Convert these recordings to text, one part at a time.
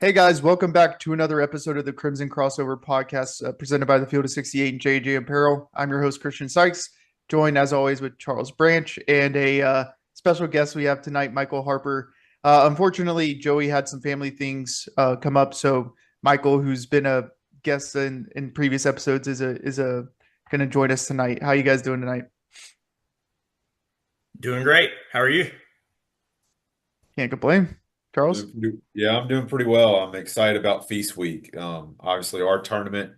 Hey guys, welcome back to another episode of the Crimson Crossover podcast presented by the Field of 68 and JJ Apparel. I'm your host, Christian Sykes, joined as always with Charles Branch and a special guest we have tonight, Michael Harper. Unfortunately, Joey had some family things come up, so Michael, who's been a guest in previous episodes, is a going to join us tonight. How you guys doing tonight? Doing great. How are you? Can't complain. Charles? Yeah, I'm doing pretty well. I'm excited about Feast Week. Obviously, our tournament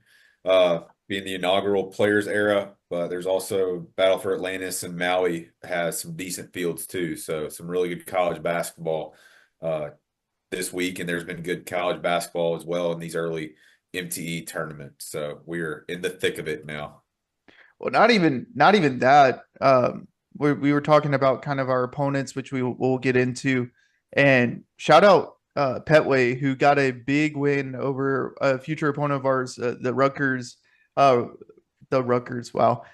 being the inaugural Players Era, but there's also Battle for Atlantis and Maui has some decent fields too. So some really good college basketball uh, this week, and there's been good college basketball as well in these early MTE tournaments. So we're in the thick of it now. Well, not even that. We were talking about kind of our opponents, which we'll get into. And shout out Petway, who got a big win over a future opponent of ours, the Rutgers. The Rutgers, wow.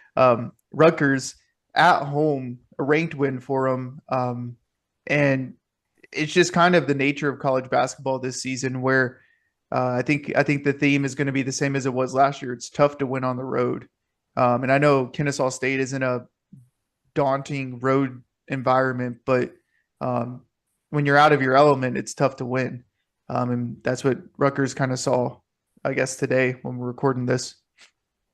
Rutgers at home, a ranked win for them. And it's just kind of the nature of college basketball this season, where I think the theme is going to be the same as it was last year. It's tough to win on the road. And I know Kennesaw State is in a daunting road environment, but um, when you're out of your element, it's tough to win. And that's what Rutgers kind of saw, I guess, today when we're recording this.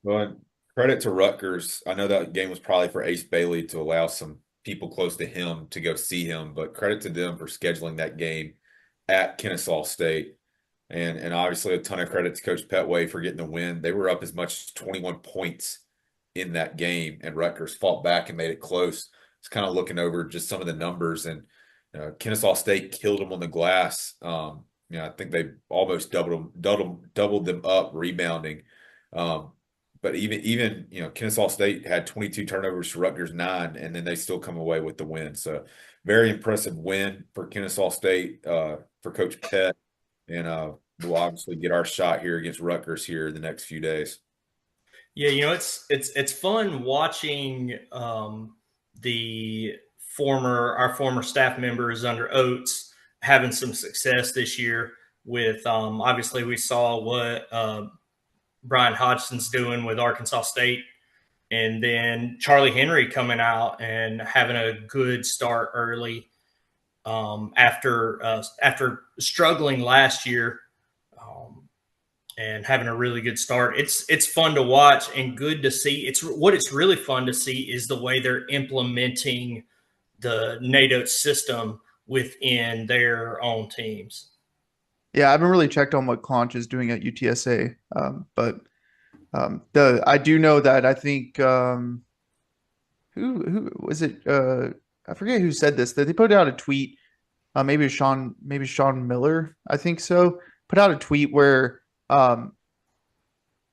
But credit to Rutgers. I know that game was probably for Ace Bailey to allow some people close to him to go see him, but credit to them for scheduling that game at Kennesaw State. And obviously a ton of credit to Coach Petway for getting the win. They were up as much as 21 points in that game, and Rutgers fought back and made it close. It's kind of looking over just some of the numbers, and Kennesaw State killed them on the glass. I think they almost doubled them up rebounding. Um, but even Kennesaw State had 22 turnovers to Rutgers 9, and then they still come away with the win. So very impressive win for Kennesaw State for Coach Pett, and we'll obviously get our shot here against Rutgers here in the next few days. Yeah, it's fun watching the former our former staff members under Oates having some success this year. With obviously we saw what Brian Hodgson's doing with Arkansas State, and then Charlie Henry coming out and having a good start early after struggling last year. And having a really good start. It's fun to watch and good to see. It's really fun to see is the way they're implementing the NATO system within their own teams. Yeah, I haven't really checked on what Conch is doing at UTSA, but the I do know that I think who was it? I forget who said this. That they put out a tweet. Maybe Sean Miller. I think so. Put out a tweet where um,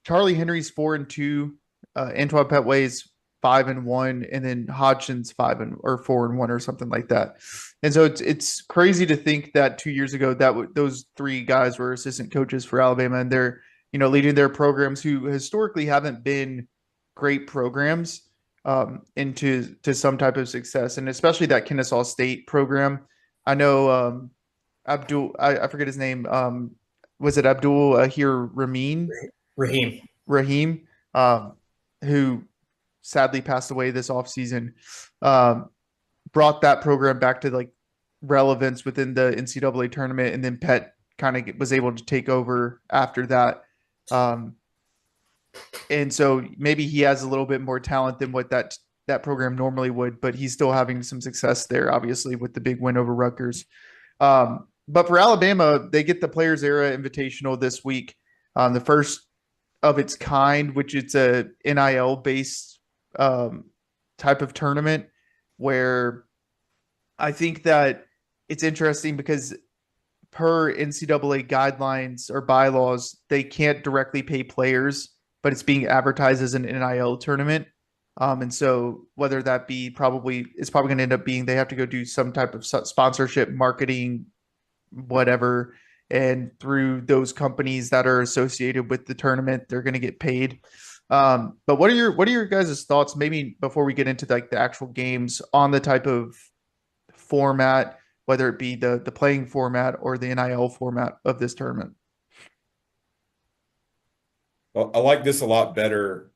Charlie Henry's 4-2, Antoine Petway's 5-1, and then Hodgson's 4-1 or something like that. And so it's crazy to think that 2 years ago those three guys were assistant coaches for Alabama, and they're leading their programs who historically haven't been great programs into some type of success, and especially that Kennesaw State program. I know I forget his name. Was it Abdul Ahir Ramin? Raheem. Raheem, who sadly passed away this offseason, brought that program back to like relevance within the NCAA tournament, and then Pett kind of was able to take over after that. Um, and so maybe he has a little bit more talent than what that program normally would, but he's still having some success there, obviously, with the big win over Rutgers. But for Alabama, they get the Players Era Invitational this week, the first of its kind, which it's a NIL based type of tournament where I think that it's interesting because per NCAA guidelines or bylaws, they can't directly pay players, but it's being advertised as an NIL tournament. And so whether that be it's probably going to end up being they have to go do some type of sponsorship, marketing, whatever. And through those companies that are associated with the tournament, they're going to get paid. But what are your guys' thoughts? Maybe before we get into like the actual games on the type of format, whether it be the playing format or the NIL format of this tournament. Well, I like this a lot better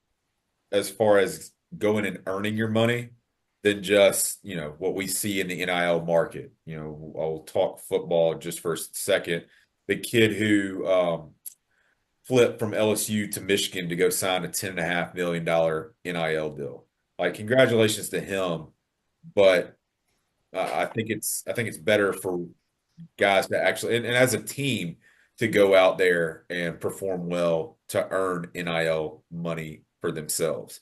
as far as going and earning your money than just, what we see in the NIL market. I'll talk football just for a second. The kid who flipped from LSU to Michigan to go sign a $10.5 million NIL deal. Like, congratulations to him, but I think it's better for guys to actually and as a team to go out there and perform well to earn NIL money for themselves.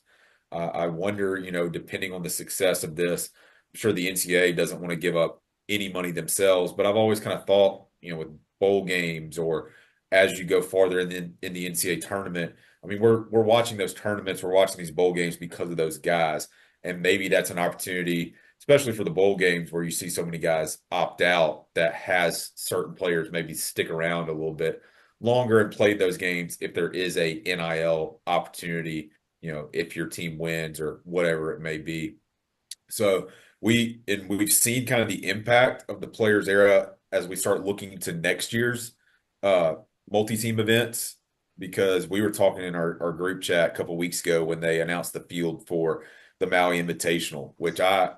I wonder, depending on the success of this, I'm sure the NCAA doesn't want to give up any money themselves, but I've always kind of thought, with bowl games or as you go farther in the NCAA tournament, I mean, we're watching those tournaments, we're watching these bowl games because of those guys, and maybe that's an opportunity, especially for the bowl games where you see so many guys opt out, that has certain players maybe stick around a little bit longer and play those games if there is a NIL opportunity, if your team wins or whatever it may be. So we've seen kind of the impact of the players era as we start looking to next year's uh multi-team events, because we were talking in our group chat a couple weeks ago when they announced the field for the Maui Invitational, which I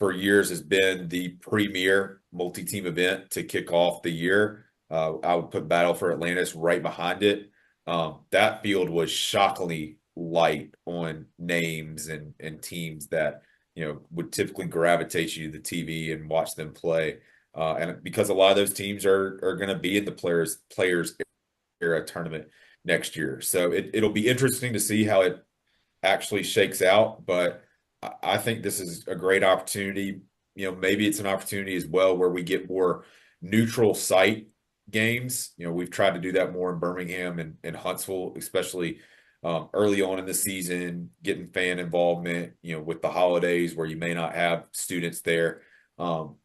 for years has been the premier multi-team event to kick off the year. I would put Battle for Atlantis right behind it. That field was shockingly light on names and teams that would typically gravitate you to the TV and watch them play. And because a lot of those teams are going to be in the players era tournament next year, so it'll be interesting to see how it actually shakes out. But I think this is a great opportunity. Maybe it's an opportunity as well where we get more neutral site games. We've tried to do that more in Birmingham and Huntsville, especially early on in the season, getting fan involvement, with the holidays where you may not have students there.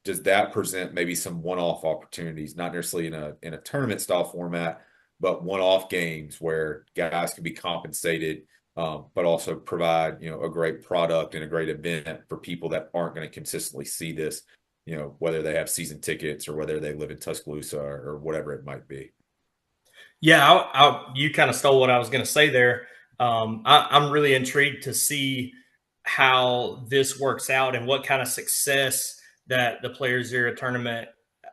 Does that present maybe some one-off opportunities, not necessarily in a tournament style format, but one-off games where guys can be compensated, but also provide, a great product and a great event for people that aren't going to consistently see this, whether they have season tickets or whether they live in Tuscaloosa or whatever it might be. Yeah, you kind of stole what I was going to say there. I'm really intrigued to see how this works out and what kind of success that the Players Era tournament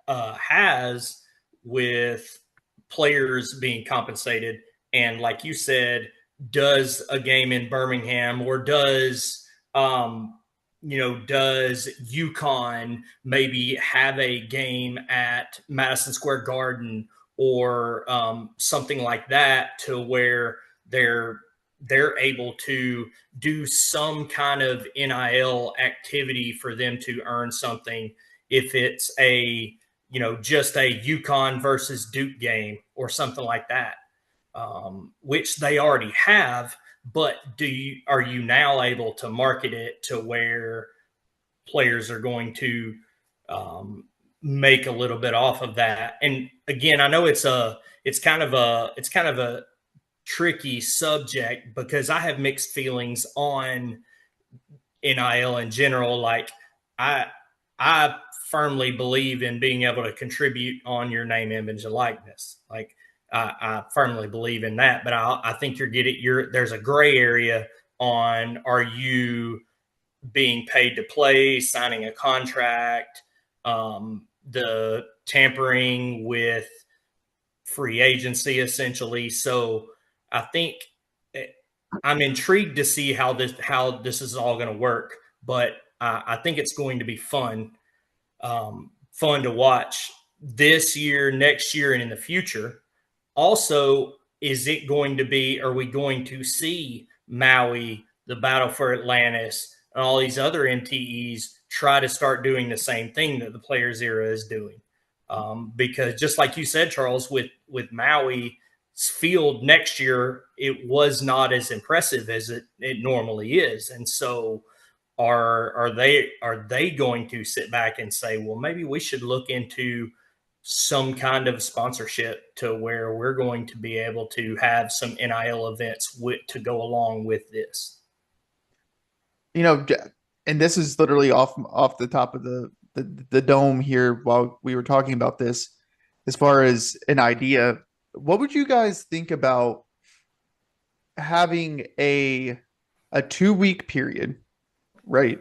has with players being compensated. And like you said, does a game in Birmingham or does UConn maybe have a game at Madison Square Garden or something like that, to where they're able to do some kind of NIL activity for them to earn something, if it's just a UConn versus Duke game or something like that, which they already have. But are you now able to market it to where players are going to make a little bit off of that? And again, I know it's kind of a tricky subject, because I have mixed feelings on NIL in general. Like, I I firmly believe in being able to contribute on your name, image, and likeness. Like, I firmly believe in that, but I think there's a gray area on, are you being paid to play, signing a contract, the tampering with free agency, essentially. So I think I'm intrigued to see how this is all going to work, but I think it's going to be fun to watch this year, next year, and in the future. Also, are we going to see Maui, the Battle for Atlantis, and all these other MTEs try to start doing the same thing that the Players Era is doing? Because just like you said, Charles, with Maui's field next year, it was not as impressive as it normally is. And so are they going to sit back and say, well, maybe we should look into some kind of sponsorship to where we're going to be able to have some NIL events to go along with this? And this is literally off the top of the dome here while we were talking about this, as far as an idea, what would you guys think about having a 2 week period, right?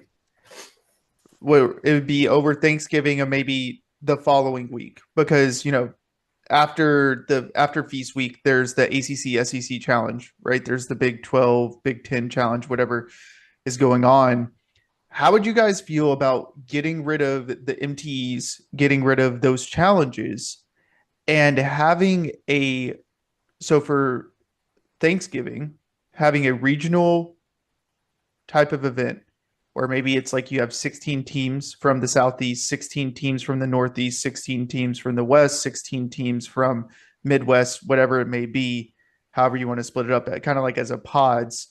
Where it would be over Thanksgiving and maybe the following week, because after feast week, there's the ACC SEC challenge, right? There's the Big 12, Big 10 challenge, whatever is going on. How would you guys feel about getting rid of the MTEs, getting rid of those challenges, and having for Thanksgiving, having a regional type of event where maybe it's like you have 16 teams from the Southeast, 16 teams from the Northeast, 16 teams from the West, 16 teams from Midwest, whatever it may be, however you want to split it up, kind of like as a pods.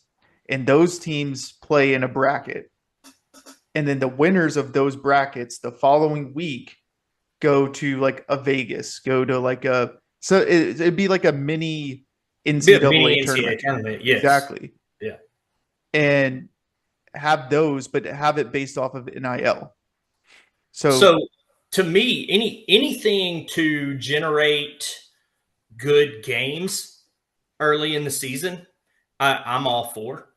And those teams play in a bracket. And then the winners of those brackets the following week go to like a Vegas, go to like it'd be like a mini Be a NCAA mini NCAA tournament. tournament, yes. Exactly. Yeah. And have those, but have it based off of NIL. So So to me, anything to generate good games early in the season, I'm all for.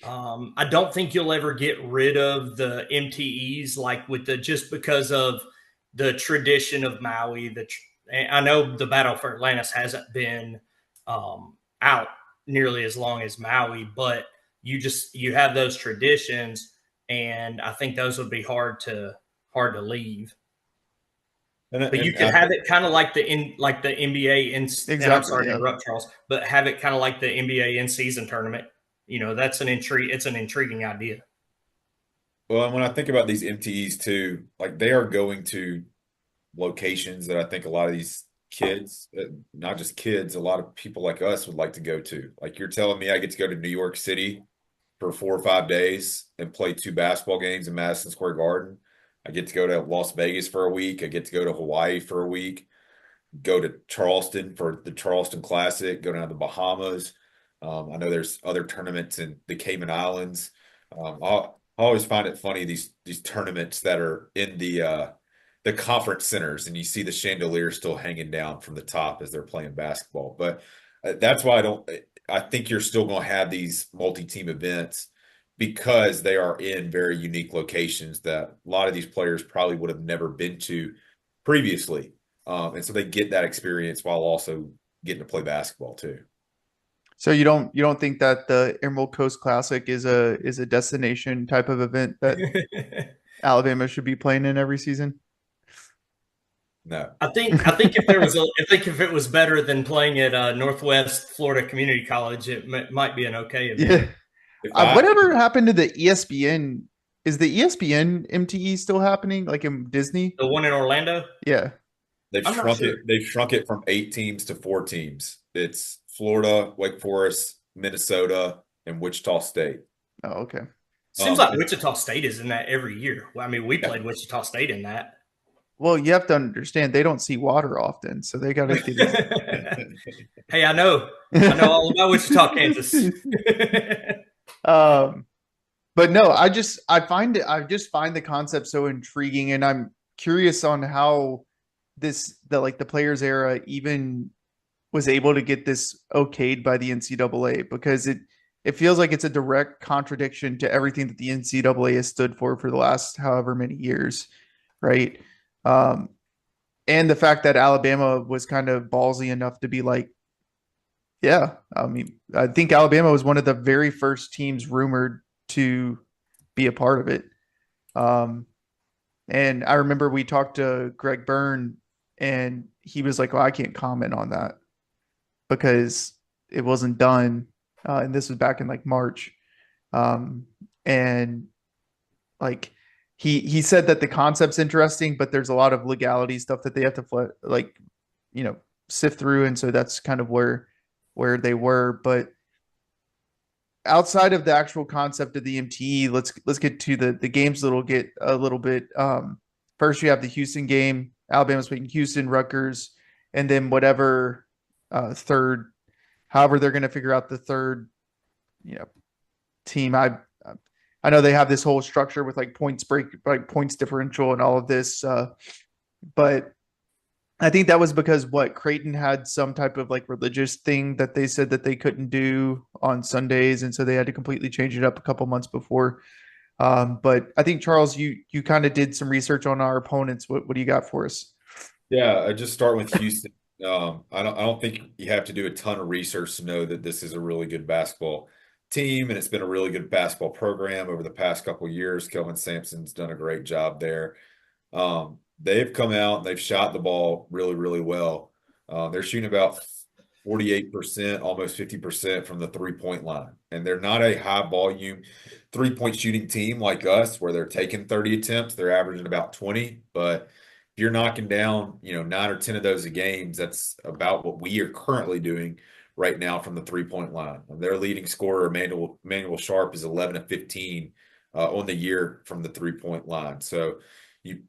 I don't think you'll ever get rid of the MTEs like with the just because of the tradition of Maui. I know the Battle for Atlantis hasn't been out nearly as long as Maui, but you have those traditions, and I think those would be hard to leave. But you And could have it kind of like the NBA and I'm exactly, sorry to yeah. interrupt, Charles, but have it kind of like the NBA in season tournament. That's it's an intriguing idea. well, and when I think about these MTEs too, like they are going to locations that I think a lot of these kids, not just kids, a lot of people like us would like to go to. Like you're telling me I get to go to New York City for 4 or 5 days and play 2 basketball games in Madison Square Garden. I get to go to Las Vegas for a week. I get to go to Hawaii for a week, go to Charleston for the Charleston Classic, go down to the Bahamas. I know there's other tournaments in the Cayman Islands. I always find it funny these tournaments that are in the conference centers, and you see the chandelier still hanging down from the top as they're playing basketball. But that's why I don't. I think you're still going to have these multi-team events because they are in very unique locations that a lot of these players probably would have never been to previously. And so they get that experience while also getting to play basketball too. So you don't think that the Emerald Coast Classic is a destination type of event that Alabama should be playing in every season? No. I think if it was better than playing at Northwest Florida Community College, might be an okay event. Yeah. If I Whatever happened to the ESPN? Is the ESPN MTE still happening, like in Disney? The one in Orlando, Yeah. I'm not sure. they've shrunk it from 8 teams to 4 teams. It's Florida, Wake Forest, Minnesota, and Wichita State. Oh, okay. Seems like And Wichita State is in that every year. Well, I mean, we yeah. played Wichita State in that. Well, you have to understand they don't see water often, so they got to get it. Hey, I know all about Wichita, Kansas. um, but no, I just find the concept so intriguing, and I'm curious on how the players era even was able to get this okayed by the NCAA, because it feels like it's a direct contradiction to everything that the NCAA has stood for the last however many years, right? Um, and the fact that Alabama was kind of ballsy enough to be like, yeah, I mean, I think Alabama was one of the very first teams rumored to be a part of it. Um, and I remember we talked to Greg Byrne, and he was like, "Well, I can't comment on that because it wasn't done." And this was back in like March. And like he said that the concept's interesting, but there's a lot of legality stuff that they have to sift through, and so that's kind of where they were. But outside of the actual concept of the MTE, let's get to the games that'll get a little bit. First, you have the Houston game. Alabama's playing Houston, Rutgers, and then whatever third, however they're going to figure out the third, team. I know they have this whole structure with like points differential and all of this, but I think that was because what Creighton had some type of like religious thing that they said that they couldn't do on Sundays, and so they had to completely change it up a couple months before. But I think Charles, you kind of did some research on our opponents. What do you got for us? Yeah, I just start with Houston. I don't think you have to do a ton of research to know that this is a really good basketball team, and it's been a really good basketball program over the past couple of years. Kelvin Sampson's done a great job there. They've come out and they've shot the ball really, really well. They're shooting about 48%, almost 50% from the 3-point line. And they're not a high volume 3-point shooting team like us, where they're taking 30 attempts. They're averaging about 20. But if you're knocking down, 9 or 10 of those a game, that's about what we are currently doing right now from the 3-point line. And their leading scorer, Emmanuel Sharp, is 11 of 15 on the year from the 3-point line. So you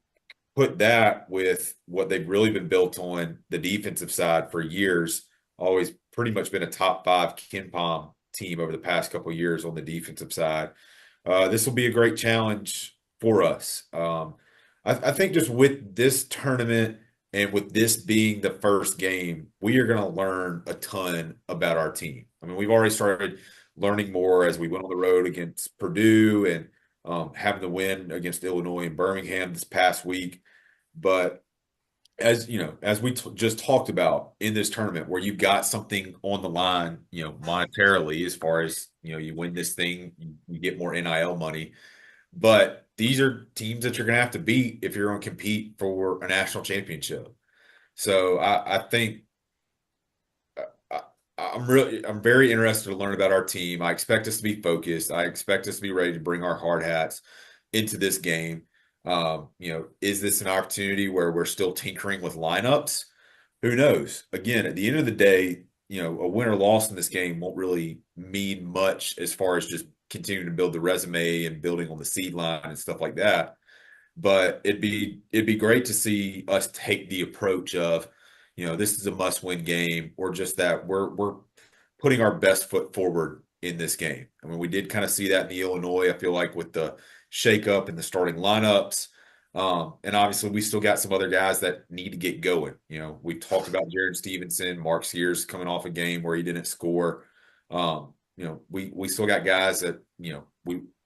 put that with what they've really been built on the defensive side for years, always pretty much been a top 5 KenPom team over the past couple of years on the defensive side. This will be a great challenge for us. I think just with this tournament and with this being the first game, we are going to learn a ton about our team. I mean, we've already started learning more as we went on the road against Purdue and having the win against Illinois and Birmingham this past week. But as you know, as we just talked about in this tournament, where you've got something on the line, monetarily, as far as you win this thing, you get more NIL money. But these are teams that you're going to have to beat if you're going to compete for a national championship. So I think I, I'm very interested to learn about our team. I expect us to be focused. I expect us to be ready to bring our hard hats into this game. Is this an opportunity where we're still tinkering with lineups? Who knows? Again, at the end of the day, a win or loss in this game won't really mean much as far as just continuing to build the resume and building on the seed line and stuff like that. But it'd be great to see us take the approach of, this is a must-win game, or just that we're putting our best foot forward in this game. I mean, we did kind of see that in the Illinois, I feel like, with the shakeup and the starting lineups. And obviously, we still got some other guys that need to get going. We talked about Jared Stevenson, Mark Sears coming off a game where he didn't score. We still got guys that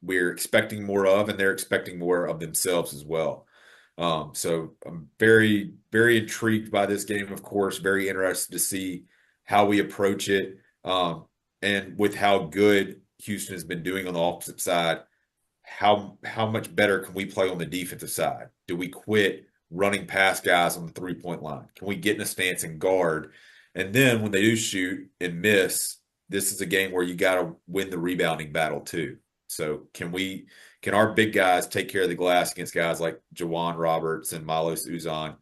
we're expecting more of, and they're expecting more of themselves as well. So I'm very, very intrigued by this game, of course, very interested to see how we approach it. And with how good Houston has been doing on the offensive side, how much better can we play on the defensive side? Do we quit running past guys on the 3-point line? Can we get in a stance and guard? And then when they do shoot and miss, this is a game where you got to win the rebounding battle too. So can our big guys take care of the glass against guys like Jawan Roberts and Milos Uzan,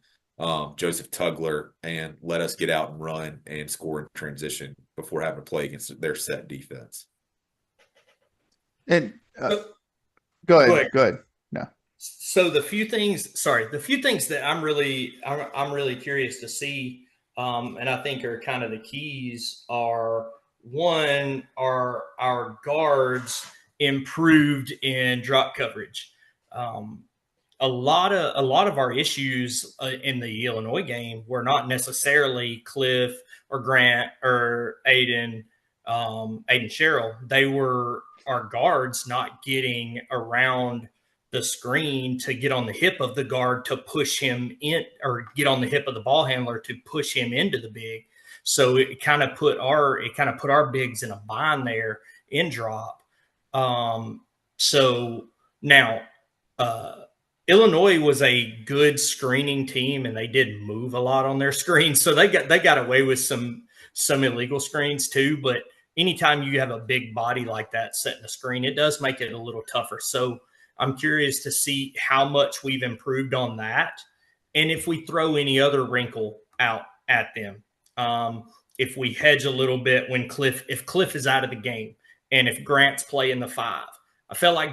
Joseph Tugler, and let us get out and run and score in transition before having to play against their set defense? And So, go go ahead, ahead. go ahead. No, So the few things that I'm really curious to see, and I think are kind of the keys are, one, are our guards improved in drop coverage. Um, a lot of our issues in the Illinois game were not necessarily Cliff or Grant or Aiden Sherrill. They were our guards not getting around the screen to get on the hip of the guard to push him in, or get on the hip of the ball handler to push him into the big. So it kind of put our bigs in a bind there in drop. So now, uh, Illinois was a good screening team, and they did move a lot on their screens, so they got away with some illegal screens too. But anytime you have a big body like that setting a screen, it does make it a little tougher. So I'm curious to see how much we've improved on that, and if we throw any other wrinkle out at them. If we hedge a little bit if Cliff is out of the game, and if Grant's playing the 5. I felt like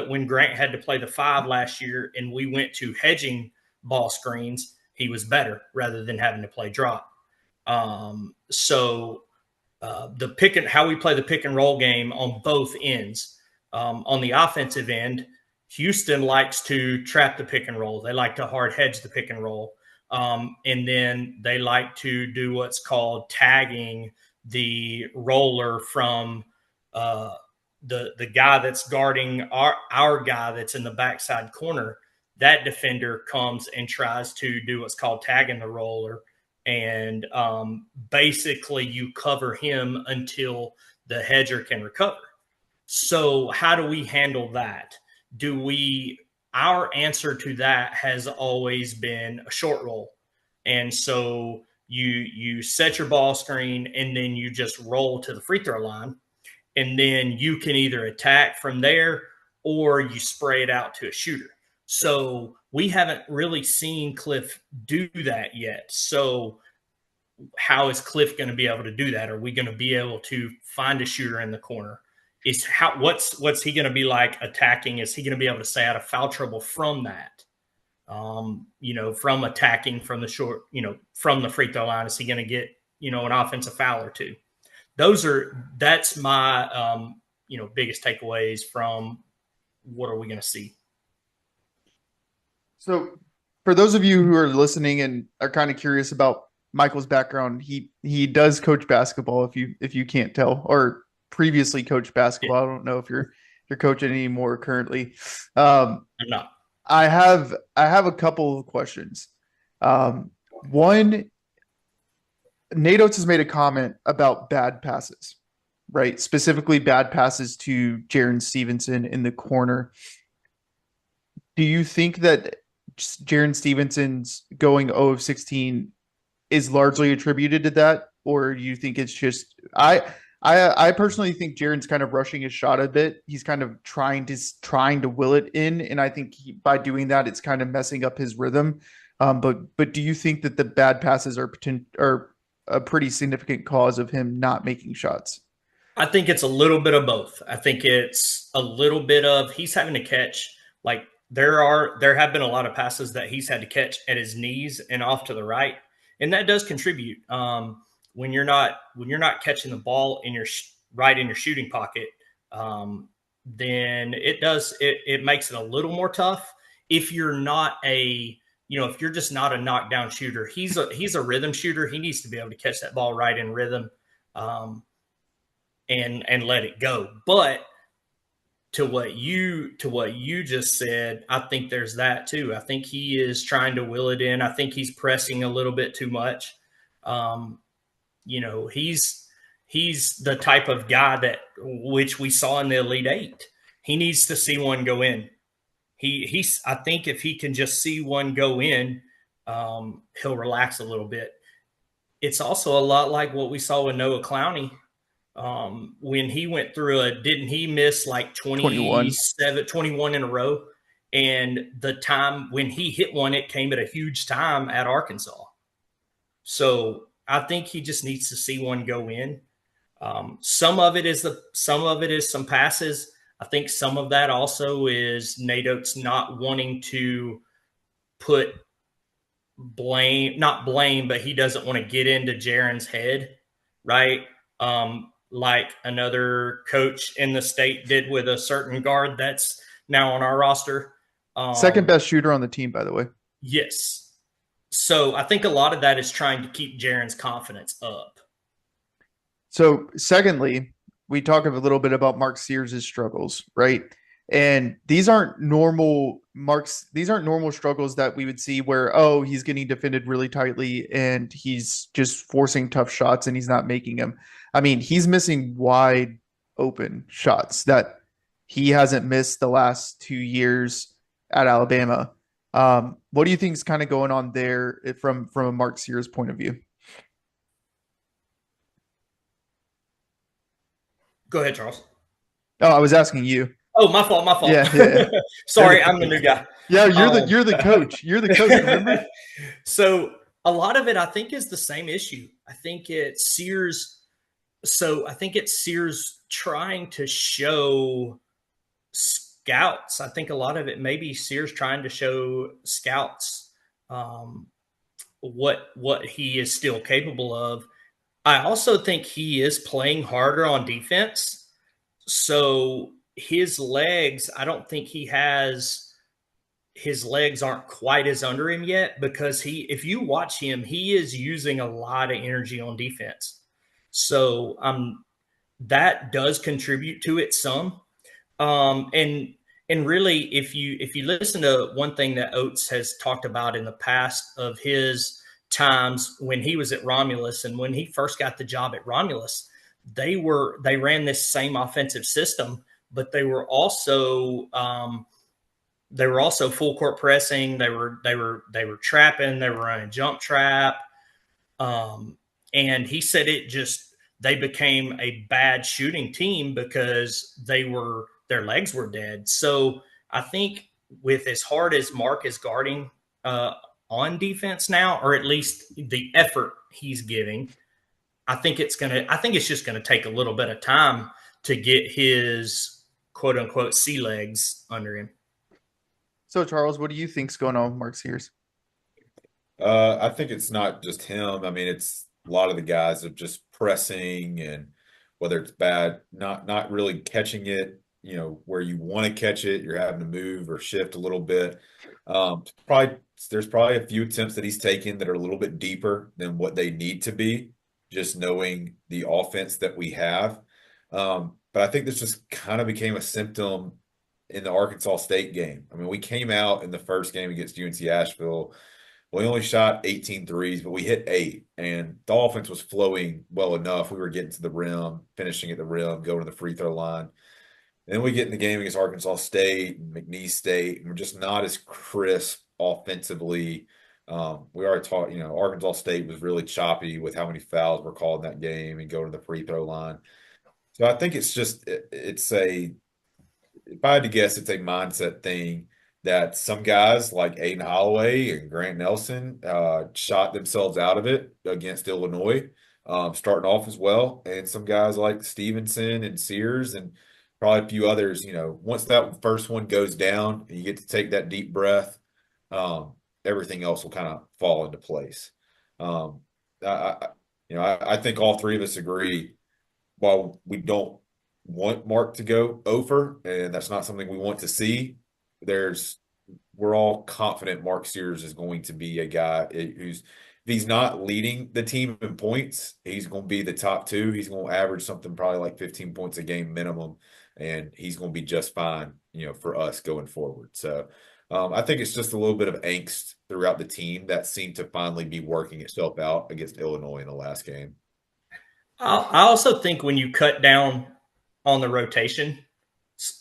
when Grant had to play the 5 last year and we went to hedging ball screens, he was better rather than having to play drop. So how we play the pick and roll game on both ends, On the offensive end, Houston likes to trap the pick and roll. They like to hard hedge the pick and roll. And then they like to do what's called tagging the roller from the guy that's guarding our guy that's in the backside corner. That defender comes and tries to do what's called tagging the roller. And basically, you cover him until the hedger can recover. So, how do we handle that? Our answer to that has always been a short roll. And so you set your ball screen and then you just roll to the free throw line. And then you can either attack from there or you spray it out to a shooter. So we haven't really seen Cliff do that yet. So how is Cliff going to be able to do that? Are we going to be able to find a shooter in the corner? What's he going to be like attacking? Is he going to be able to stay out of foul trouble from that? From attacking from the short, from the free throw line, is he going to get, an offensive foul or two? That's my, biggest takeaways from what are we going to see. So for those of you who are listening and are kind of curious about Michael's background, he does coach basketball if you can't tell, or previously coached basketball. I don't know if you're coaching anymore currently. I'm not. I have a couple of questions. One, Nate Oates has made a comment about bad passes, right? Specifically bad passes to Jaren Stevenson in the corner. Do you think that Jaren Stevenson's going 0 of 16 is largely attributed to that, or do you think it's just I personally think Jaren's kind of rushing his shot a bit. He's kind of trying to will it in, and I think by doing that, it's kind of messing up his rhythm. But do you think that the bad passes are a pretty significant cause of him not making shots? I think it's a little bit of both. I think it's a little bit of he's having to catch, like there have been a lot of passes that he's had to catch at his knees and off to the right, and that does contribute. When you're not catching the ball in your right in your shooting pocket, then it makes it a little more tough. If you're not if you're just not a knockdown shooter, he's a rhythm shooter. He needs to be able to catch that ball right in rhythm, and let it go. But to what you just said, I think there's that too. I think he is trying to will it in. I think he's pressing a little bit too much. He's the type of guy that, which we saw in the Elite Eight. He needs to see one go in. I think if he can just see one go in, he'll relax a little bit. It's also a lot like what we saw with Noah Clowney. When he went through didn't he miss like 21 in a row? And the time when he hit one, it came at a huge time at Arkansas. So I think he just needs to see one go in. Some of it is some passes. I think some of that also is Nate Oates not wanting to put not blame, but he doesn't want to get into Jaren's head, right? Like another coach in the state did with a certain guard that's now on our roster. Second best shooter on the team, by the way. Yes. So I think a lot of that is trying to keep Jaren's confidence up. So secondly, we talk a little bit about Mark Sears' struggles, right? And these aren't normal struggles that we would see where, oh, he's getting defended really tightly and he's just forcing tough shots and he's not making them. I mean, he's missing wide open shots that he hasn't missed the last 2 years at Alabama. What do you think is kind of going on there from a Mark Sears point of view? Go ahead, Charles. Oh, I was asking you. Oh, my fault. Yeah. Sorry, I'm the new guy. Yeah, you're the coach. You're the coach, remember? So a lot of it, I think, is the same issue. I think it's Sears. So I think it's Sears trying to show scouts. I think a lot of it may be Sears trying to show scouts what he is still capable of. I also think he is playing harder on defense. So his legs, I don't think he has his legs aren't quite as under him yet, because if you watch him, he is using a lot of energy on defense. So that does contribute to it some. And really, if you listen to one thing that Oates has talked about in the past of his times when he was at Romulus and when he first got the job at Romulus, they ran this same offensive system, but they were also full court pressing. They were trapping. They were running jump trap. And he said they became a bad shooting team because their legs were dead. So I think with as hard as Mark is guarding on defense now, or at least the effort he's giving, I think it's just gonna take a little bit of time to get his quote unquote sea legs under him. So, Charles, what do you think's going on with Mark Sears? I think it's not just him. I mean, it's a lot of the guys of just pressing and whether it's bad, not really catching it, where you want to catch it, you're having to move or shift a little bit. Probably there's probably a few attempts that he's taken that are a little bit deeper than what they need to be, just knowing the offense that we have. But I think this just kind of became a symptom in the Arkansas State game. I mean, we came out in the first game against UNC Asheville. We only shot 18 threes, but we hit 8, and the offense was flowing well enough. We were getting to the rim, finishing at the rim, going to the free throw line. And then we get in the game against Arkansas State and McNeese State, and we're just not as crisp offensively. We already talked, Arkansas State was really choppy with how many fouls were called in that game and going to the free throw line. So I think if I had to guess, it's a mindset thing that some guys like Aiden Holloway and Grant Nelson shot themselves out of it against Illinois, starting off as well. And some guys like Stevenson and Sears and probably a few others, once that first one goes down and you get to take that deep breath, everything else will kind of fall into place. Um, I think all three of us agree, while we don't want Mark to go over, and that's not something we want to see. We're all confident Mark Sears is going to be a guy who's, if he's not leading the team in points, he's going to be the top 2. He's going to average something probably like 15 points a game minimum, and he's going to be just fine, for us going forward. So I think it's just a little bit of angst throughout the team that seemed to finally be working itself out against Illinois in the last game. I also think when you cut down on the rotation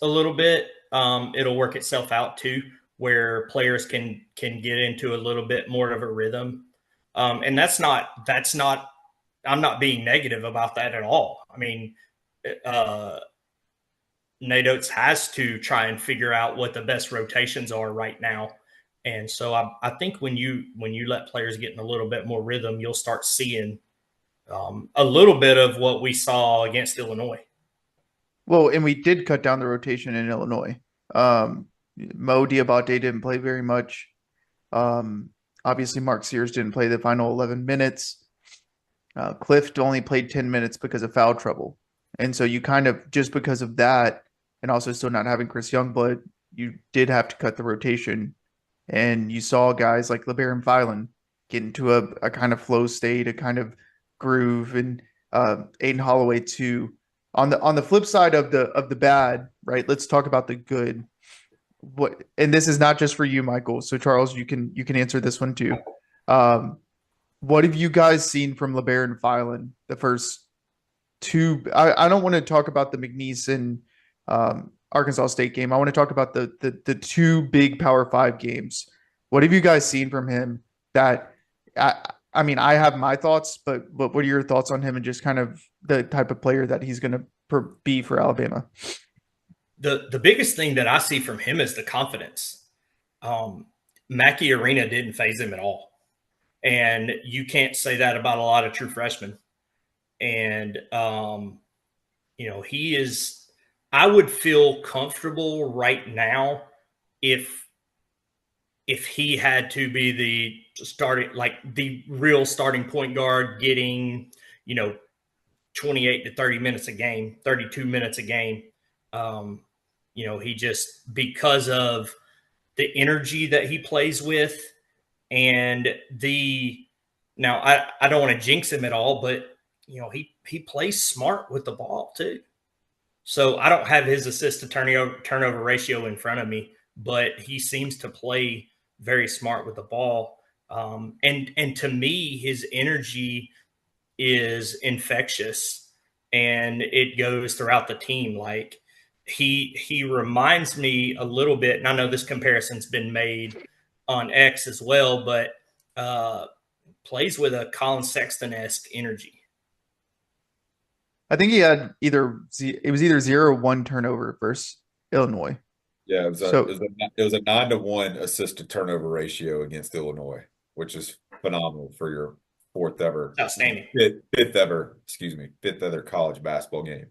a little bit, it'll work itself out too, where players can get into a little bit more of a rhythm. And that's not. I'm not being negative about that at all. I mean, Nate Oates has to try and figure out what the best rotations are right now. And so I think when you let players get in a little bit more rhythm, you'll start seeing a little bit of what we saw against Illinois. Well, and we did cut down the rotation in Illinois. Mo Diabate didn't play very much. Obviously, Mark Sears didn't play the final 11 minutes. Clift only played 10 minutes because of foul trouble. And so you kind of, just because of that, and also still not having Chris Youngblood, you did have to cut the rotation. And you saw guys like LeBaron Filan get into a kind of flow state, a kind of groove, and Aiden Holloway too. On the flip side of the bad, right? Let's talk about the good. And this is not just for you, Michael. So Charles, you can answer this one too. What have you guys seen from LeBaron Filan the first 2? I don't want to talk about the McNeese and Arkansas State game. I want to talk about the 2 big Power 5 games. What have you guys seen from him that I mean, I have my thoughts, but what are your thoughts on him and just kind of the type of player that he's going to be for Alabama? The biggest thing that I see from him is the confidence. Mackey Arena didn't phase him at all. And you can't say that about a lot of true freshmen. And, he is, I would feel comfortable right now if he had to be the real starting point guard, getting, 28 to 30 minutes a game, 32 minutes a game. He just, because of the energy that he plays with, and now I don't want to jinx him at all, but he plays smart with the ball too. So I don't have his assist to turnover ratio in front of me, but he seems to play very smart with the ball. And to me, his energy is infectious, and it goes throughout the team. Like he reminds me a little bit, and I know this comparison's been made on X as well, but uh, plays with a Colin Sexton esque energy. I think he had it was either 0 or 1 turnover versus Illinois. Yeah, it was a So it was a 9-to-1 assist to turnover ratio against Illinois, which is phenomenal for your fourth ever, Outstanding. fifth ever, excuse me, fifth ever college basketball game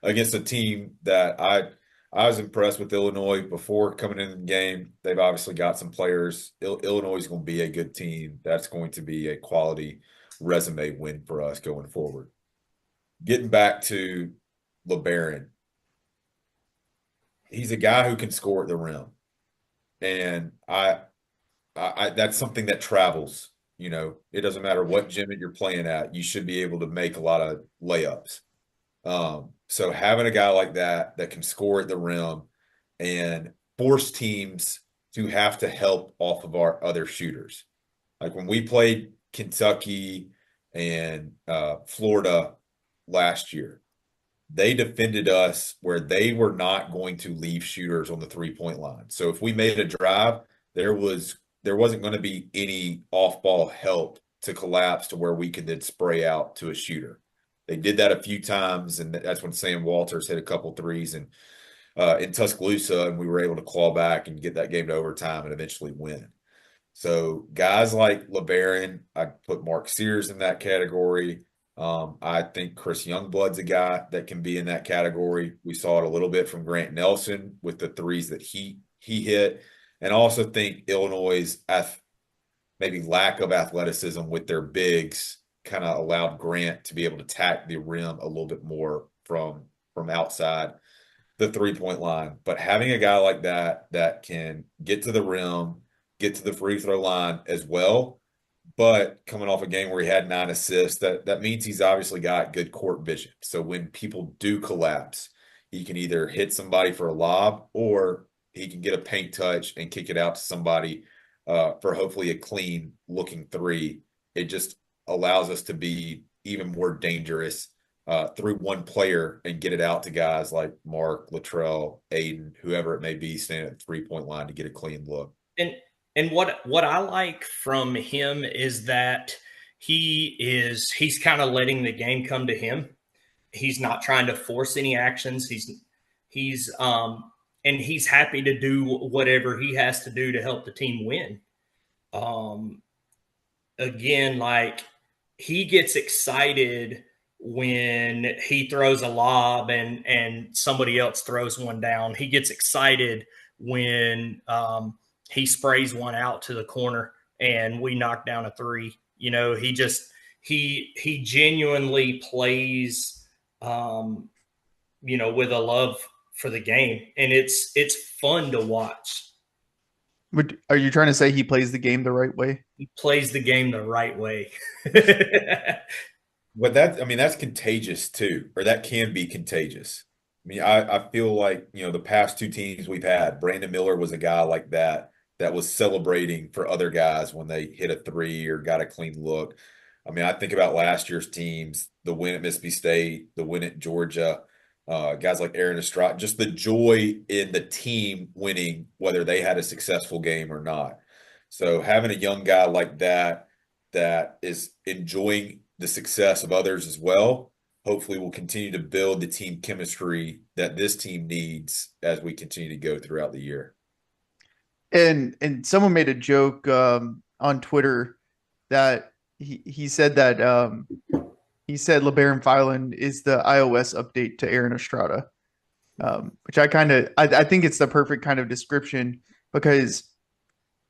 against a team that I was impressed with Illinois before coming into the game. They've obviously got some players. Illinois is going to be a good team. That's going to be a quality resume win for us going forward. Getting back to LeBaron, he's a guy who can score at the rim, and I that's something that travels. It doesn't matter what gym that you're playing at, you should be able to make a lot of layups. So having a guy like that can score at the rim and force teams to have to help off of our other shooters. Like when we played Kentucky and Florida last year, they defended us where they were not going to leave shooters on the 3-point line. So if we made a drive, there wasn't going to be any off-ball help to collapse to where we could then spray out to a shooter. They did that a few times, and that's when Sam Walters hit a couple threes and in Tuscaloosa, and we were able to claw back and get that game to overtime and eventually win. So guys like LeBaron, I put Mark Sears in that category. I think Chris Youngblood's a guy that can be in that category. We saw it a little bit from Grant Nelson with the threes that he hit, and I also think Illinois' maybe lack of athleticism with their bigs kind of allowed Grant to be able to attack the rim a little bit more from outside the 3-point line. But having a guy like that can get to the rim, get to the free throw line as well, but coming off a game where he had 9 assists, that means he's obviously got good court vision. So when people do collapse, he can either hit somebody for a lob or he can get a paint touch and kick it out to somebody for hopefully a clean looking three. It just allows us to be even more dangerous through one player and get it out to guys like Mark, Latrell, Aiden, whoever it may be, standing at the 3-point line to get a clean look. And what I like from him is that he's kind of letting the game come to him. He's not trying to force any actions. He's and he's happy to do whatever he has to do to help the team win. Again, like he gets excited when he throws a lob and somebody else throws one down. He gets excited when he sprays one out to the corner and we knock down a three. He genuinely plays with a love for the game, and it's fun to watch. Are you trying to say he plays the game the right way? He plays the game the right way. But that's contagious too, or that can be contagious. I feel like, the past 2 teams we've had, Brandon Miller was a guy like that was celebrating for other guys when they hit a three or got a clean look. I think about last year's teams, the win at Mississippi State, the win at Georgia, guys like Aaron Estrada, just the joy in the team winning, whether they had a successful game or not. So having a young guy like that is enjoying the success of others as well, hopefully will continue to build the team chemistry that this team needs as we continue to go throughout the year. And someone made a joke on Twitter that he said that he said LeBaron Filan is the iOS update to Aaron Estrada, which I think it's the perfect kind of description because,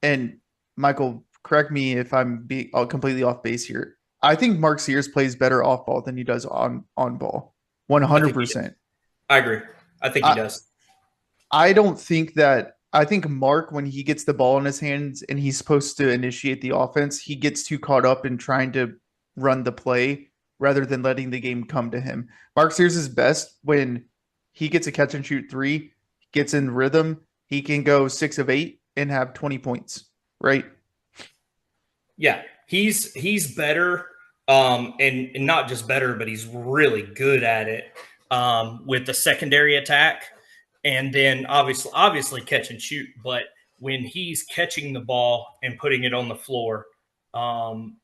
and Michael, correct me if I'm being completely off base here. I think Mark Sears plays better off ball than he does on ball. 100%. I agree. I think he does. I think Mark, when he gets the ball in his hands and he's supposed to initiate the offense, he gets too caught up in trying to run the play rather than letting the game come to him. Mark Sears is best when he gets a catch and shoot three, gets in rhythm, he can go 6 of 8 and have 20 points, right? Yeah, he's better, and not just better, but he's really good at it with the secondary attack, and then obviously catch and shoot. But when he's catching the ball and putting it on the floor, um,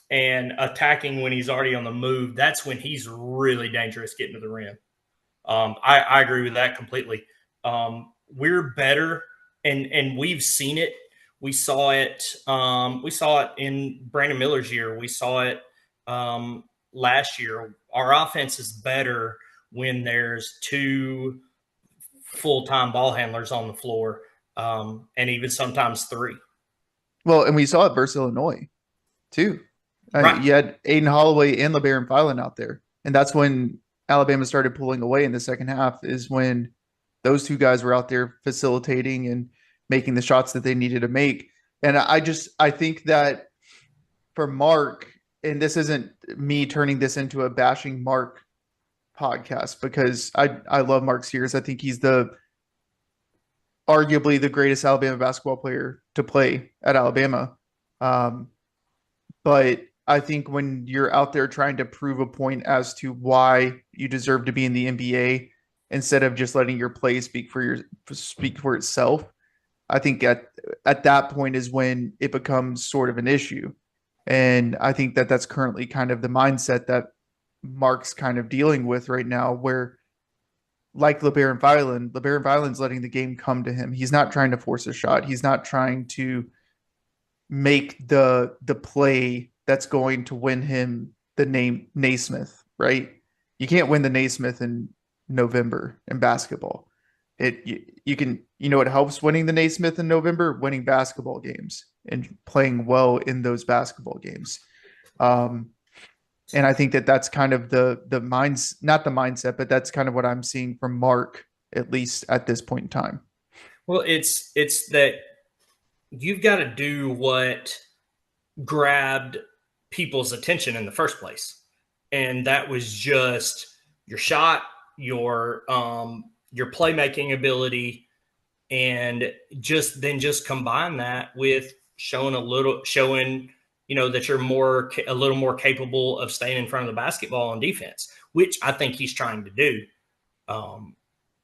and attacking when he's already on the move, that's when he's really dangerous getting to the rim. I agree with that completely. We're better, and we've seen it. We saw it. We saw it in Brandon Miller's year. We saw it last year. Our offense is better when there's two full-time ball handlers on the floor, and even sometimes three. Well, and we saw it versus Illinois too. Right. You had Aiden Holloway and LeBaron Filan out there, and that's when Alabama started pulling away in the second half. Is when those two guys were out there facilitating and making the shots that they needed to make. And I think that for Mark, and this isn't me turning this into a bashing Mark podcast because I love Mark Sears. I think he's arguably the greatest Alabama basketball player to play at Alabama. Um, but I think when you're out there trying to prove a point as to why you deserve to be in the NBA instead of just letting your play speak for itself, I think at that point is when it becomes sort of an issue. And I think that that's currently kind of the mindset that Mark's kind of dealing with right now, where like LeBaron Filan's letting the game come to him. He's not trying to force a shot. He's not trying to make the play that's going to win him the name Naismith, right? You can't win the Naismith in November in basketball. You can, it helps winning the Naismith in November, winning basketball games and playing well in those basketball games. And I think that that's kind of the minds, not the mindset, but that's kind of what I'm seeing from Mark, at least at this point in time. Well, it's that you've got to do what grabbed people's attention in the first place, and that was just your shot, your playmaking ability, and just combine that with showing that you're a little more capable of staying in front of the basketball on defense, which I think he's trying to do.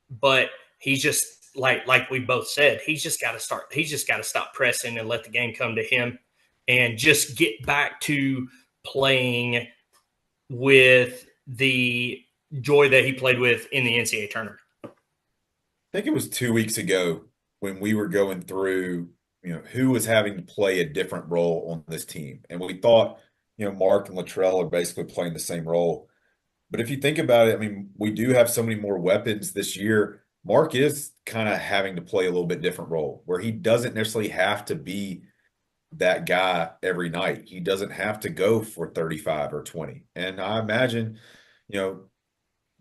But he's just like we both said, he's just got to stop pressing and let the game come to him and just get back to playing with the joy that he played with in the NCAA tournament. I think it was 2 weeks ago when we were going through, who was having to play a different role on this team. And we thought, Mark and Latrell are basically playing the same role. But if you think about it, I mean, we do have so many more weapons this year. Mark is kind of having to play a little bit different role where he doesn't necessarily have to be that guy every night. He doesn't have to go for 35 or 20. And I imagine,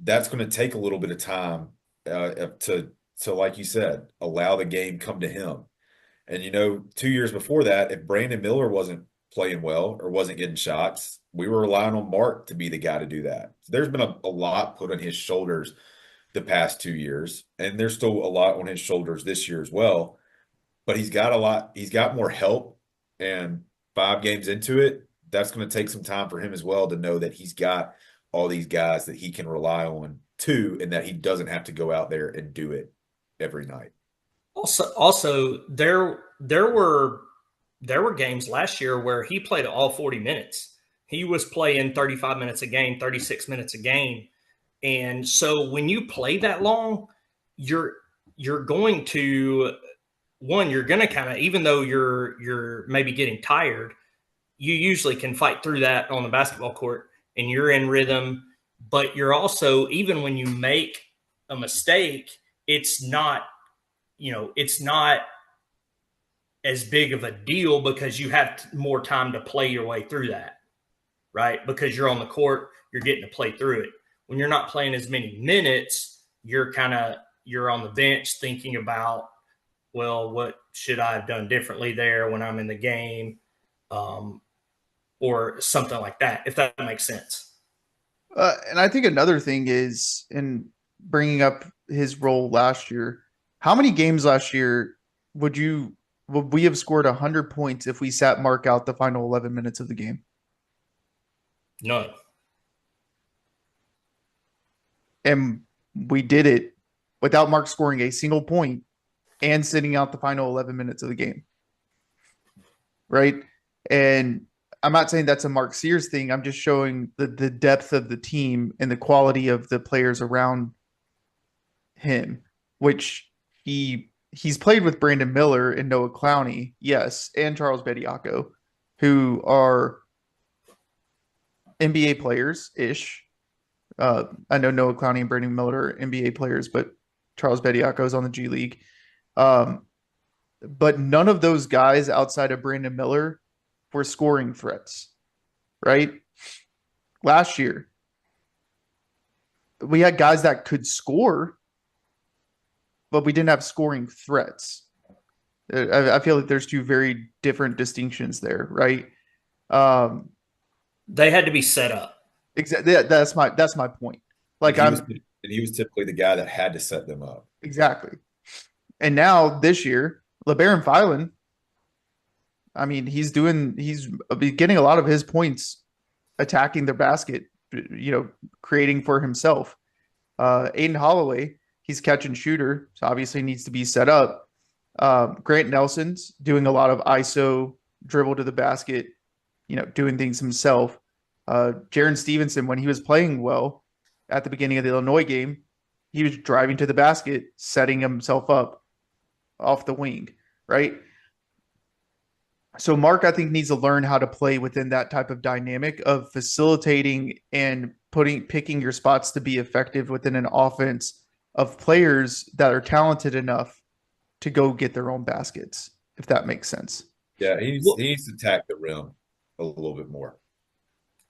that's going to take a little bit of time to, like you said, allow the game come to him. And, 2 years before that, if Brandon Miller wasn't playing well or wasn't getting shots, we were relying on Mark to be the guy to do that. So there's been a lot put on his shoulders the past 2 years, and there's still a lot on his shoulders this year as well. But he's got more help, and 5 games into it, that's going to take some time for him as well to know that he's got all these guys that he can rely on too, and that he doesn't have to go out there and do it every night. Also, there were games last year where he played all 40 minutes. He was playing 35 minutes a game, 36 minutes a game. And so when you play that long, you're going to kind of, even though you're maybe getting tired, you usually can fight through that on the basketball court and you're in rhythm. But you're also, even when you make a mistake, it's not as big of a deal because you have more time to play your way through that, right? Because you're on the court, you're getting to play through it. When you're not playing as many minutes, you're kind of, you're on the bench thinking about, well, what should I have done differently there when I'm in the game, um, or something like that, if that makes sense. And I think another thing is in bringing up his role last year. How many games last year would you would we have scored 100 points if we sat Mark out the final 11 minutes of the game? None. And we did it without Mark scoring a single point and sitting out the final 11 minutes of the game, right? And I'm not saying that's a Mark Sears thing. I'm just showing the depth of the team and the quality of the players around him, which he's played with Brandon Miller and Noah Clowney, yes, and Charles Bediako, who are NBA players ish. I know Noah Clowney and Brandon Miller are NBA players, but Charles Bediako is on the G League. Um, but none of those guys outside of Brandon Miller were scoring threats, right? Last year, we had guys that could score, but we didn't have scoring threats. I feel like there's two very different distinctions there, right? Um, They had to be set up. exactly. That's my point. And Like I'm he was typically the guy that had to set them up. exactly. And now this year, LeBaron Filan, I mean, he's getting a lot of his points attacking the basket, creating for himself. Aiden Holloway, he's catch and shooter, so obviously needs to be set up. Grant Nelson's doing a lot of ISO dribble to the basket, doing things himself. Jaron Stevenson, when he was playing well at the beginning of the Illinois game, he was driving to the basket, setting himself up off the wing, right? So Mark, I think, needs to learn how to play within that type of dynamic of facilitating and picking your spots to be effective within an offense of players that are talented enough to go get their own baskets, if that makes sense. Yeah, Well, he needs to attack the rim a little bit more.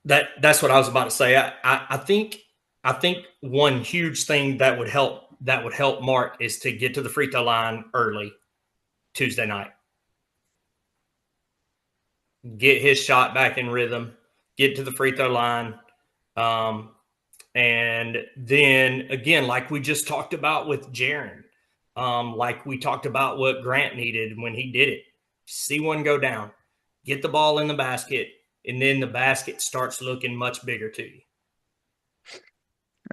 that's what I was about to say. I think one huge thing that would help Mark is to get to the free throw line early Tuesday night. Get his shot back in rhythm, get to the free throw line. Um, and then again, like we just talked about with Jaron, like we talked about what Grant needed when he did it. See one go down, get the ball in the basket, and then the basket starts looking much bigger to you.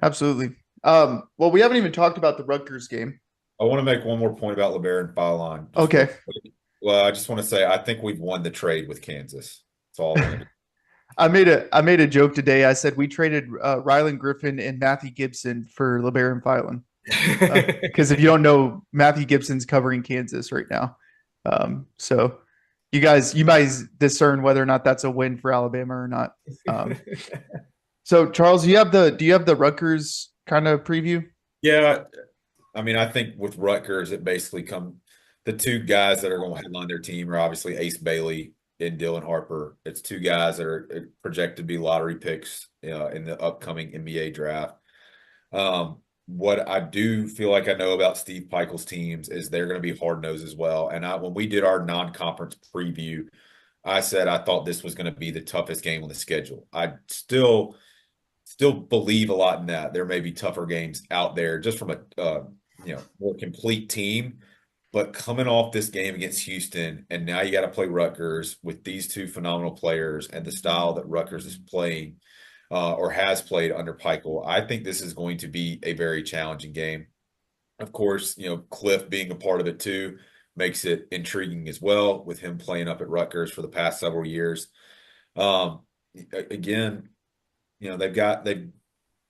Absolutely. Well, we haven't even talked about the Rutgers game. I want to make one more point about LeBaron Bylon, just real Okay. quick. Well, I just want to say I think we've won the trade with Kansas. That's all I want to do. I made a joke today. I said we traded Rylan Griffin and Matthew Gibson for LeBaron Filan. Because if you don't know, Matthew Gibson's covering Kansas right now. So you might discern whether or not that's a win for Alabama or not. So Charles, do you have the Rutgers kind of preview? Yeah, I mean, I think with Rutgers, it basically the two guys that are going to headline their team are obviously Ace Bailey and Dylan Harper. It's two guys that are projected to be lottery picks in the upcoming NBA draft. What I do feel like I know about Steve Pikiell's teams is they're going to be hard nosed as well. And when we did our non-conference preview, I said I thought this was going to be the toughest game on the schedule. I still believe a lot in that. There may be tougher games out there just from a more complete team. But coming off this game against Houston, and now you got to play Rutgers with these two phenomenal players and the style that Rutgers is playing or has played under Pikiell, I think this is going to be a very challenging game. Of course, Cliff being a part of it too makes it intriguing as well with him playing up at Rutgers for the past several years. Um, Again, they've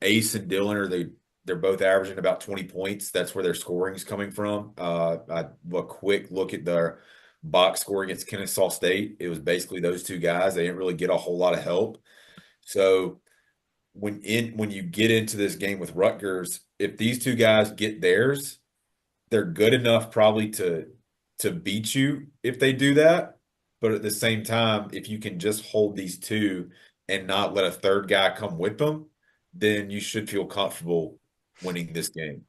Ace and Dylan they're both averaging about 20 points. That's where their scoring is coming from. A quick look at their box score against Kennesaw State. It was basically those two guys. They didn't really get a whole lot of help. So when you get into this game with Rutgers, if these two guys get theirs, they're good enough probably to beat you if they do that. But at the same time, if you can just hold these two and not let a third guy come with them, then you should feel comfortable winning this game.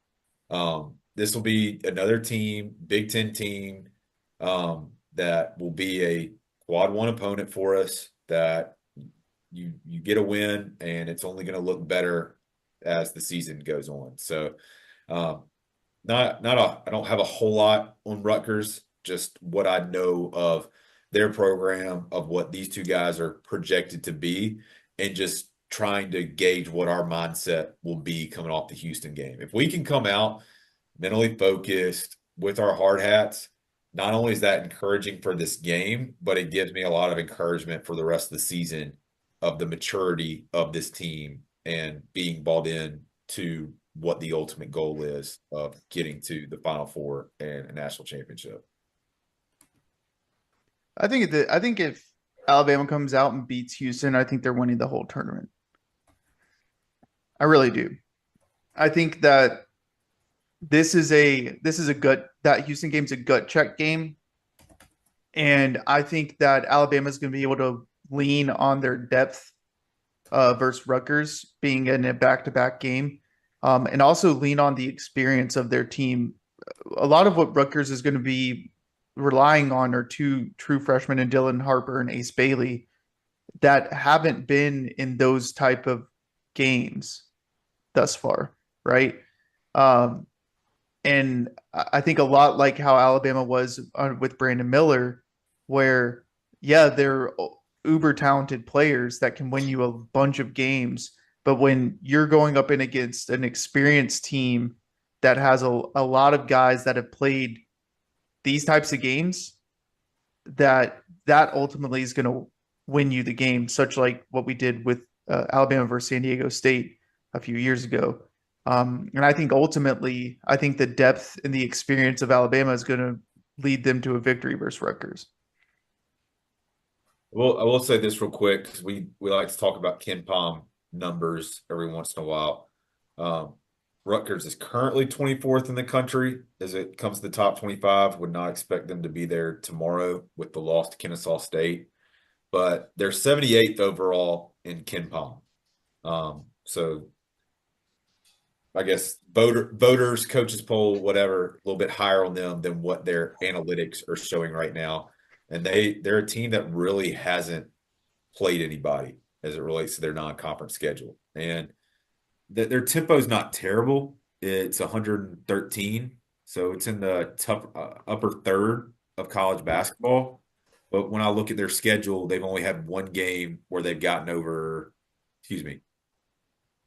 this will be another team, Big Ten team, that will be a quad one opponent for us. That you get a win, and it's only going to look better as the season goes on. So, um, I don't have a whole lot on Rutgers, just what I know of their program, of what these two guys are projected to be, and just trying to gauge what our mindset will be coming off the Houston game. If we can come out mentally focused with our hard hats, not only is that encouraging for this game, but it gives me a lot of encouragement for the rest of the season of the maturity of this team and being bought in to what the ultimate goal is of getting to the Final Four and a national championship. I think if Alabama comes out and beats Houston, I think they're winning the whole tournament. I really do. I think that this is a gut that Houston game's a gut check game, and I think that Alabama's going to be able to lean on their depth versus Rutgers being in a back-to-back game, and also lean on the experience of their team. A lot of what Rutgers is going to be relying on are two true freshmen in Dylan Harper and Ace Bailey that haven't been in those type of games thus far, right? Um, and I think a lot like how Alabama was with Brandon Miller, where yeah, they're uber talented players that can win you a bunch of games, but when you're going up in against an experienced team that has a lot of guys that have played these types of games, that ultimately is going to win you the game, such like what we did with Alabama versus San Diego State a few years ago. And I think ultimately, I think the depth and the experience of Alabama is going to lead them to a victory versus Rutgers. Well, I will say this real quick because we like to talk about Ken Palm numbers every once in a while. Um, Rutgers is currently 24th in the country as it comes to the top 25. Would not expect them to be there tomorrow with the loss to Kennesaw State, but they're 78th overall in Ken Palm. So I guess voters, coaches poll, whatever, a little bit higher on them than what their analytics are showing right now. And they're a team that really hasn't played anybody as it relates to their non-conference schedule. And their tempo is not terrible. It's 113, so it's in the tough upper third of college basketball. But when I look at their schedule, they've only had one game where they've gotten over, excuse me,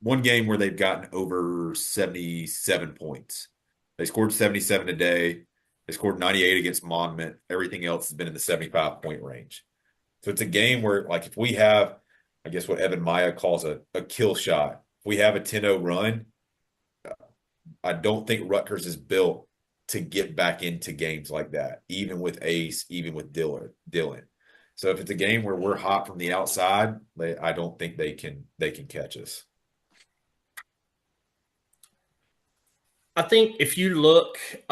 one game where they've gotten over 77 points. They scored 77 today. They scored 98 against Monmouth. Everything else has been in the 75-point range. So it's a game where, like, if we have, I guess what Evan Maya calls a kill shot, if we have a 10-0 run, I don't think Rutgers is built to get back into games like that, even with Ace, even with Dylan. So if it's a game where we're hot from the outside, I don't think they can catch us. I think if you look at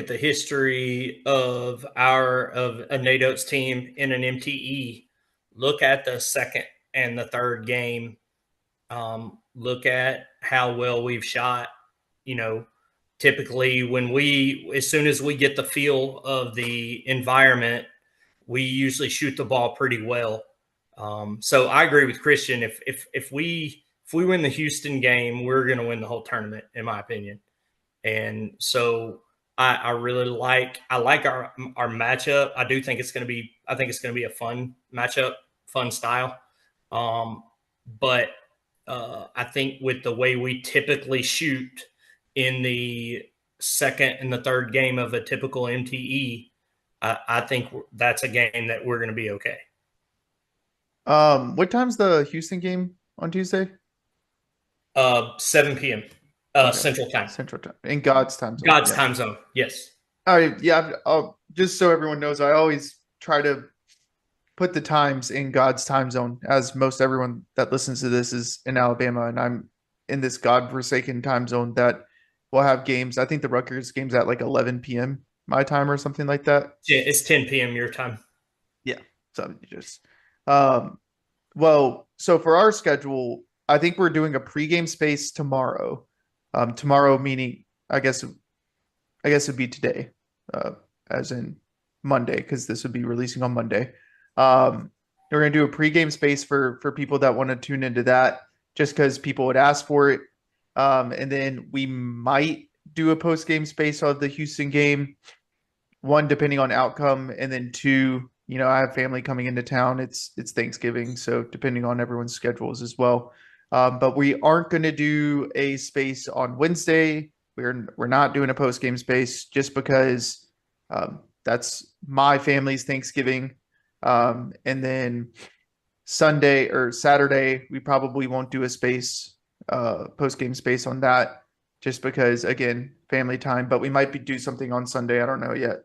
the history of a Nate Oates team in an MTE, look at the second and the third game. Look at how well we've shot. You know, typically as soon as we get the feel of the environment, we usually shoot the ball pretty well. So I agree with Christian. If we win the Houston game, we're going to win the whole tournament, in my opinion. And so I really like our matchup. I do think it's going to be a fun matchup, fun style. But I think with the way we typically shoot in the second and the third game of a typical MTE, I think that's a game that we're going to be okay. What time's the Houston game on Tuesday? 7 p.m. Okay. Central Time. Central Time. In God's time zone. God's Yeah. time zone. Yes. All right. Yeah. Just so everyone knows, I always try to put the times in God's time zone, as most everyone that listens to this is in Alabama, and I'm in this God-forsaken time zone that will have games. I think the Rutgers game's at like 11 p.m. my time or something like that. Yeah, it's 10 p.m. your time. Yeah. So well, so for our schedule, I think we're doing a pregame space tomorrow. Tomorrow meaning I guess it'd be today, uh, as in Monday, because this would be releasing on Monday. We're gonna do a pregame space for people that want to tune into that, just because people would ask for it. And then we might do a post-game space of the Houston game. One, depending on outcome, and then two, I have family coming into town. It's Thanksgiving, so depending on everyone's schedules as well. But we aren't going to do a space on Wednesday. We're not doing a post game space just because that's my family's Thanksgiving. And then Sunday or Saturday, we probably won't do a space, post game space on that, just because again, family time. But we might do something on Sunday. I don't know yet.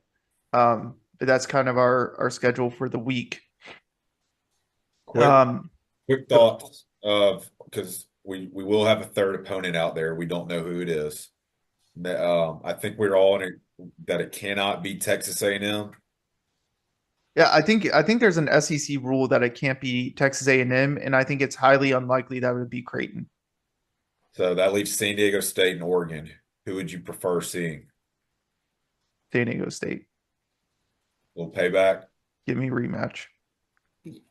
But that's kind of our schedule for the week. Quick, Um, quick thoughts of because we will have a third opponent out there. We don't know who it is. I think we're all in that it cannot be Texas A&M. yeah, I think there's an SEC rule that it can't be Texas A&M, and I think it's highly unlikely that would be Creighton. So that leaves San Diego State and Oregon. Who would you prefer seeing? San Diego State. A little payback. Give me a rematch.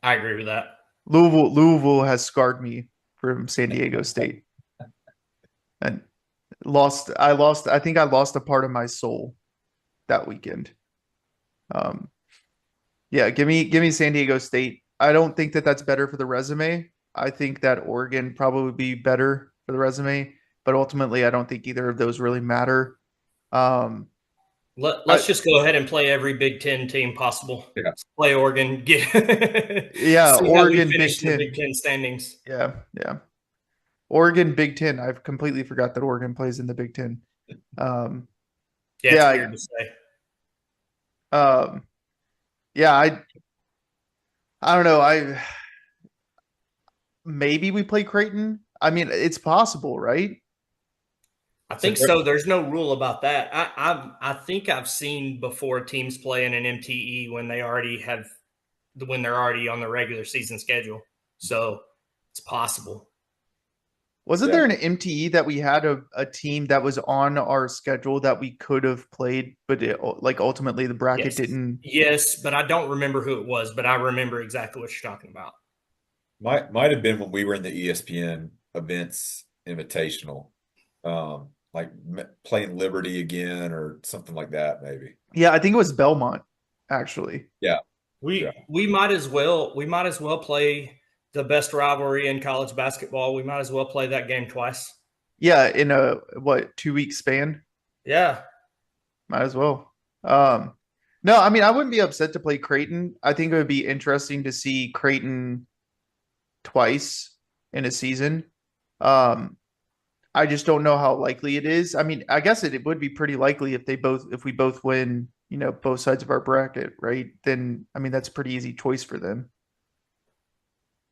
I agree with that. Louisville has scarred me from San Diego State. And I think I lost a part of my soul that weekend. Yeah, give me San Diego State. I don't think that that's better for the resume. I think that Oregon probably would be better for the resume, but ultimately I don't think either of those really matter. Um, Let's just go ahead and play every Big Ten team possible. Yeah. Play Oregon. Yeah, See how we Oregon, Big finish in the Ten. Big Ten standings. Yeah. Oregon, Big Ten. I've completely forgot that Oregon plays in the Big Ten. Yeah, it's Yeah, weird to say. yeah, I don't know. Maybe we play Creighton. I mean, it's possible, right? I So think so. There's no rule about that. I think I've seen before teams play in an MTE when they're already on the regular season schedule. So it's possible. Wasn't Yeah. there an MTE that we had a team that was on our schedule that we could have played, but like ultimately the bracket Yes. didn't. Yes, but I don't remember who it was, but I remember exactly what you're talking about. Might have been when we were in the ESPN events invitational, like playing Liberty again or something like that, maybe. Yeah, I think it was Belmont, actually. Yeah. We might as well play the best rivalry in college basketball. We might as well play that game twice. Yeah, in a 2 week span. Yeah. Might as well. No, I mean I wouldn't be upset to play Creighton. I think it would be interesting to see Creighton twice in a season. Um, I just don't know how likely it is. I mean, I guess it would be pretty likely if we both win, both sides of our bracket, right? Then I mean that's a pretty easy choice for them.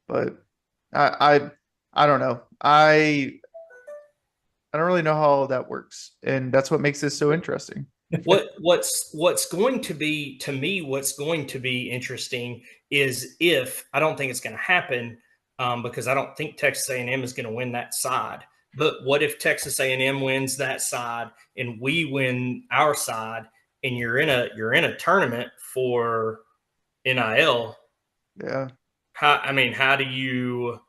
But I don't know. I don't really know how all that works, and that's what makes this so interesting. What's going to be, to me, what's going to be interesting is if I don't think it's going to happen, because I don't think Texas A&M is going to win that side. But what if Texas A&M wins that side and we win our side, and you're in a tournament for NIL? Yeah. How do you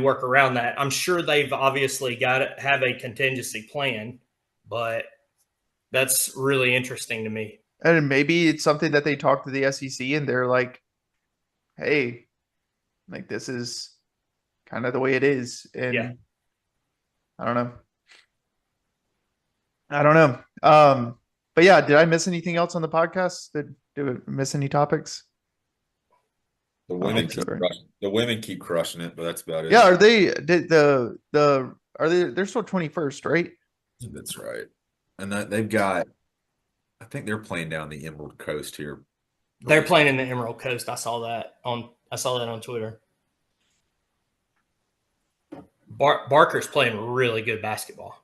work around that? I'm sure they've obviously got to have a contingency plan, but that's really interesting to me. And maybe it's something that they talk to the SEC and they're like, hey, like this is kind of the way it is. And Yeah. I don't know. I don't know. But yeah, did I miss anything else on the podcast? Did we miss any topics? The I don't women think so, keep right? the women keep crushing it, but that's about it. Yeah, are they did the are they're still 21st, right? That's right. And that they've got, I think they're playing down the Emerald Coast here. They're playing in the Emerald Coast. I saw that on Twitter. Barker's playing really good basketball.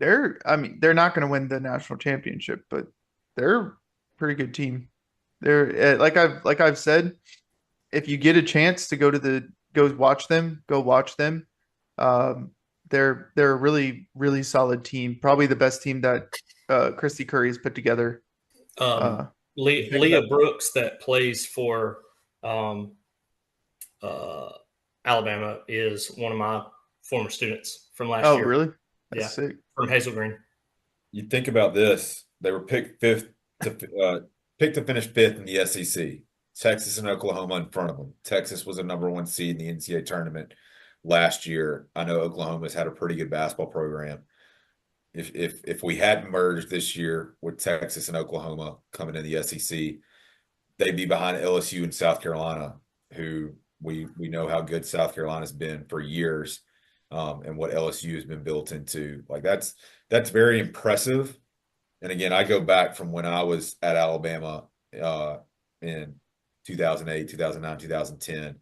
I mean, they're not going to win the national championship, but they're a pretty good team. They're like I've said, if you get a chance to go watch them, go watch them. they're a really really solid team. Probably the best team that Christy Curry has put together. Um, Uh, Leah Brooks, that plays for um, uh, Alabama, is one of my former students from last oh, year. really? That's Yeah, sick. from Hazel Green. You think about this, they were picked to finish fifth in the SEC. Texas and Oklahoma in front of them. Texas was a number one seed in the NCAA tournament last year. I know Oklahoma's had a pretty good basketball program. If we hadn't merged this year with Texas and Oklahoma coming in the SEC, they'd be behind LSU and South Carolina, who we know how good South Carolina's been for years, and what LSU has been built into. Like that's very impressive. And again, I go back from when I was at Alabama in 2008, 2009, 2010,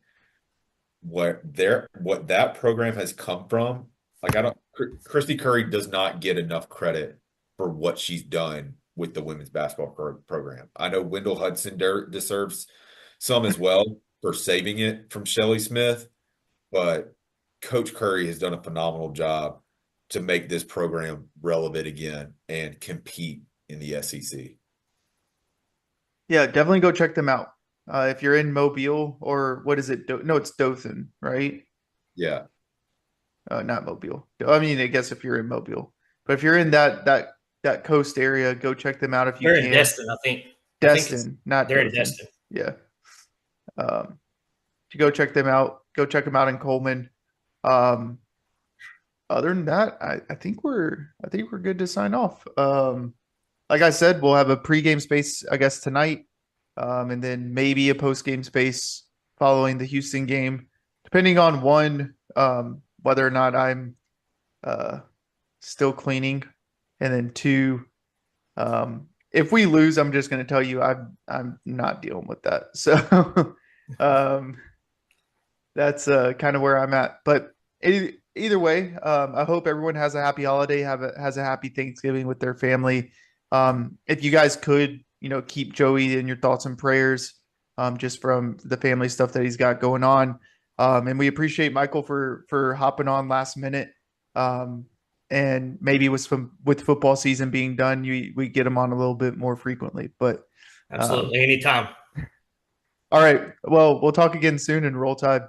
what that program has come from. Like I don't Christy Curry does not get enough credit for what she's done with the women's basketball program. I know Wendell Hudson deserves some as well for saving it from Shelley Smith, but Coach Curry has done a phenomenal job to make this program relevant again and compete in the SEC. Yeah, definitely go check them out. If you're in Mobile or what is it? No, it's Dothan, right? Yeah. Not Mobile. I mean, I guess if you're in Mobile, but if you're in that coast area, go check them out if you They're in can. Destin, I think. I think it's Destin, not they're in Dothan. Destin. Yeah. To go check them out. Go check them out in Coleman. Um, other than that, I think we're good to sign off. Like I said, we'll have a pregame space, I guess, tonight, and then maybe a postgame space following the Houston game, depending on one, whether or not I'm uh, still cleaning, and then two, if we lose, I'm just going to tell you I'm not dealing with that. So um, that's kind of where I'm at. But either way, I hope everyone has a happy holiday, has a happy Thanksgiving with their family. If you guys could, keep Joey in your thoughts and prayers, just from the family stuff that he's got going on. And we appreciate Michael for hopping on last minute. And maybe with football season being done, we get him on a little bit more frequently. But Absolutely. Anytime. all right, well, we'll talk again soon and roll tide.